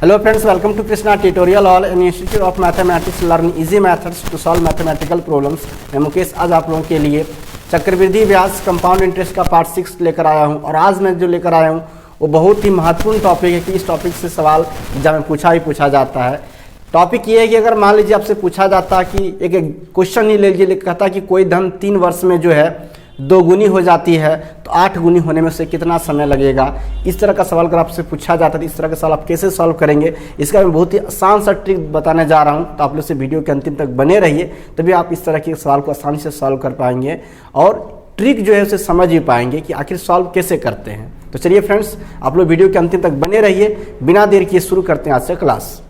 Hello friends, welcome to Krishna Tutorial Hall and Institute of Mathematics. Learn easy methods to solve mathematical problems. मैं मुकेश आज आप लोगों के लिए चक्रवृद्धि ब्याज कंपाउंड इंटरेस्ट का पार्ट 6 लेकर आया हूं। और आज मैं जो लेकर आया हूं वो बहुत ही महत्वपूर्ण टॉपिक है कि इस टॉपिक से सवाल एग्जाम में पूछा जाता है। टॉपिक ये है कि अगर मान लीजिए आपसे पूछा जाता है कि एक क्वेश्चन ही ले लीजिए, कहता है कि कोई धन 3 वर्ष में जो है 2 गुनी हो जाती है तो 8 गुनी होने में से कितना समय लगेगा। इस तरह का सवाल अगर आपसे पूछा जाता है तो इस तरह का सवाल आप कैसे सॉल्व करेंगे, इसका मैं बहुत ही आसान सा ट्रिक बताने जा रहा हूं। तो आप लोग से वीडियो के अंतिम तक बने रहिए, तभी आप इस तरह के सवाल को आसानी से सॉल्व कर पाएंगे और ट्रिक जो है उसे समझ ही पाएंगे कि आखिर सॉल्व कैसे करते हैं। तो चलिए फ्रेंड्स, आप लोग वीडियो के अंतिम तक बने रहिए। बिना देर किए शुरू करते हैं आज से क्लास।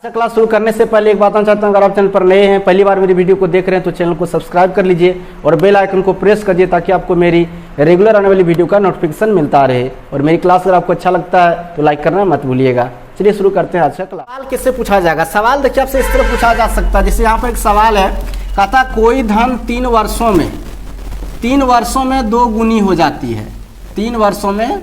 क्लास शुरू करने से पहले एक बात बताना चाहता हूं, अगर आप चैनल पर नए हैं, पहली बार मेरी वीडियो को देख रहे हैं तो चैनल को सब्सक्राइब कर लीजिए और बेल आइकन को प्रेस कर दीजिए ताकि आपको मेरी रेगुलर आने वाली वीडियो का नोटिफिकेशन मिलता रहे। और मेरी क्लास अगर आपको अच्छा लगता है तो लाइक करना मत भूलिएगा। चलिए शुरू करते हैं आज का क्लास। सवाल किससे पूछा जाएगा? सवाल देखिए आपसे इस तरह पूछा जा सकता है, जैसे यहाँ पर एक सवाल है, कहता कोई धन 3 वर्षों में 2 गुनी हो जाती है। 3 वर्षों में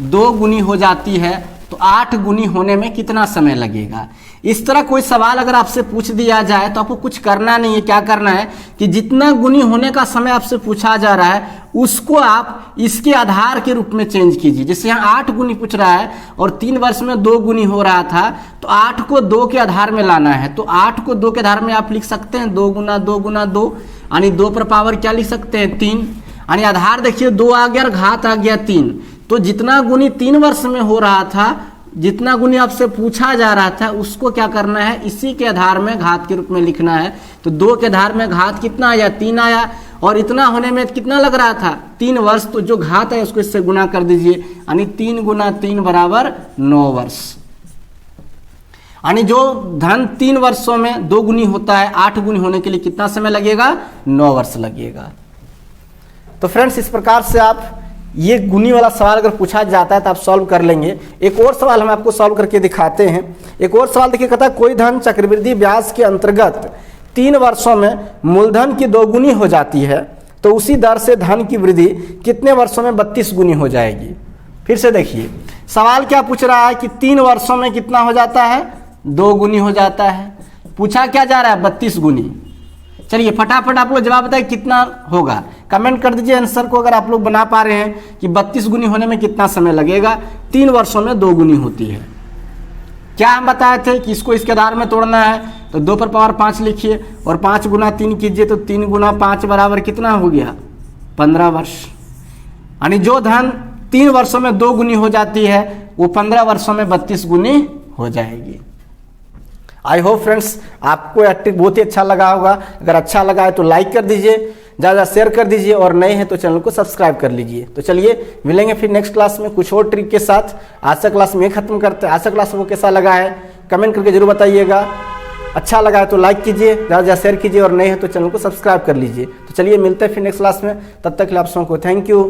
2 गुनी हो जाती है तो 8 गुनी होने में कितना समय लगेगा। इस तरह कोई सवाल अगर आपसे पूछ दिया जाए तो आपको कुछ करना नहीं है। क्या करना है कि जितना गुनी होने का समय आपसे पूछा जा रहा है उसको आप इसके आधार के रूप में चेंज कीजिए। जैसे यहाँ 8 गुनी पूछ रहा है और 3 वर्ष में 2 गुनी हो रहा था तो 8 को 2 के आधार में लाना है। तो 8 को 2 के आधार में आप लिख सकते हैं 2 गुना 2 गुना 2, यानी 2 पर पावर क्या लिख सकते हैं 3, यानी आधार देखिए 2 आ गया और घात आ गया 3। तो जितना गुनी 3 वर्ष में हो रहा था, जितना गुनी आपसे पूछा जा रहा था उसको क्या करना है, इसी के आधार में घात के रूप में लिखना है। तो 2 के आधार में घात कितना आया 3 आया, और इतना होने में कितना लग रहा था 3 वर्ष। तो जो घात है उसको इससे गुना कर दीजिए, यानी 3 गुना 3 बराबर 9 वर्ष। यानी जो धन 3 वर्षों में 2 गुनी होता है 8 गुनी होने के लिए कितना समय लगेगा, 9 वर्ष लगेगा। तो फ्रेंड्स, इस प्रकार से आप ये गुनी वाला सवाल अगर पूछा जाता है तो आप सॉल्व कर लेंगे। एक और सवाल हम आपको सॉल्व करके दिखाते हैं। एक और सवाल देखिए, कहता है कोई धन चक्रवृद्धि ब्याज के अंतर्गत 3 वर्षों में मूलधन की 2 गुनी हो जाती है तो उसी दर से धन की वृद्धि कितने वर्षों में 32 गुनी हो जाएगी। फिर से देखिए सवाल क्या पूछ रहा है कि 3 वर्षों में कितना हो जाता है, 2 गुनी हो जाता है। पूछा क्या जा रहा है, 32 गुनी। चलिए फटाफट आप लोग जवाब बताइए कितना होगा, कमेंट कर दीजिए आंसर को अगर आप लोग बना पा रहे हैं कि 32 गुनी होने में कितना समय लगेगा। 3 वर्षों में 2 गुनी होती है। क्या हम बताए थे कि इसको इसके आधार में तोड़ना है, तो 2 पर पावर 5 लिखिए और 5 गुना 3 कीजिए तो 3 गुना 5 बराबर कितना हो गया, 15 वर्ष। यानी जो धन 3 वर्षों में 2 गुनी हो जाती है वो 15 वर्षों में 32 गुनी हो जाएगी। आई होप फ्रेंड्स आपको यह ट्रिक बहुत ही अच्छा लगा होगा। अगर अच्छा लगा है तो लाइक कर दीजिए, ज़्यादा शेयर कर दीजिए और नए हैं तो चैनल को सब्सक्राइब कर लीजिए। तो चलिए मिलेंगे फिर नेक्स्ट क्लास में कुछ और ट्रिक के साथ। आज का क्लास में खत्म करते हैं। आज का क्लास को कैसा लगा है कमेंट करके जरूर बताइएगा। अच्छा लगा है तो लाइक कीजिए, ज़्यादा शेयर कीजिए और नए हैं तो चैनल को सब्सक्राइब कर लीजिए। तो चलिए मिलते हैं फिर नेक्स्ट क्लास में, तब तक के लिए आप सबको थैंक यू।